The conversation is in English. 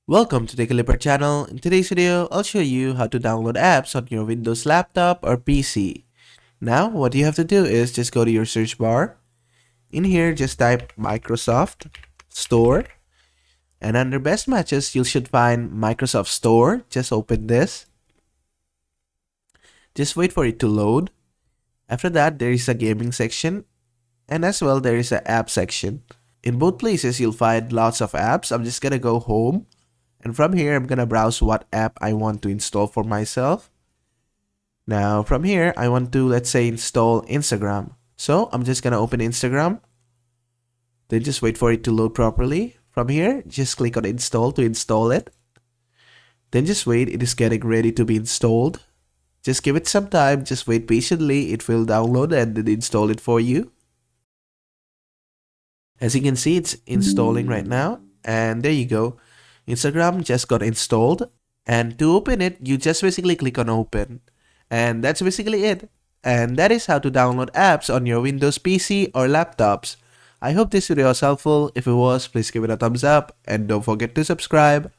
Welcome to the Clipper channel. In today's video, I'll show you how to download apps on your Windows laptop or PC. Now, what you have to do is just go to your search bar. In here, just type Microsoft Store. And under Best Matches, you should find Microsoft Store. Just open this. Just wait for it to load. After that, there is a gaming section. And as well, there is an app section. In both places, you'll find lots of apps. I'm just gonna go home. And from here, I'm gonna browse what app I want to install for myself. Now, from here, I want to, let's say, install Instagram. So, I'm just gonna open Instagram. Then just wait for it to load properly. From here, just click on install to install it. Then just wait, it is getting ready to be installed. Just give it some time, just wait patiently, it will download and then install it for you. As you can see, it's installing right now. And there you go. Instagram just got installed, and to open it, you just basically click on open, and that's basically it. And that is how to download apps on your Windows PC or laptops. I hope this video was helpful. If it was, please give it a thumbs up and don't forget to subscribe.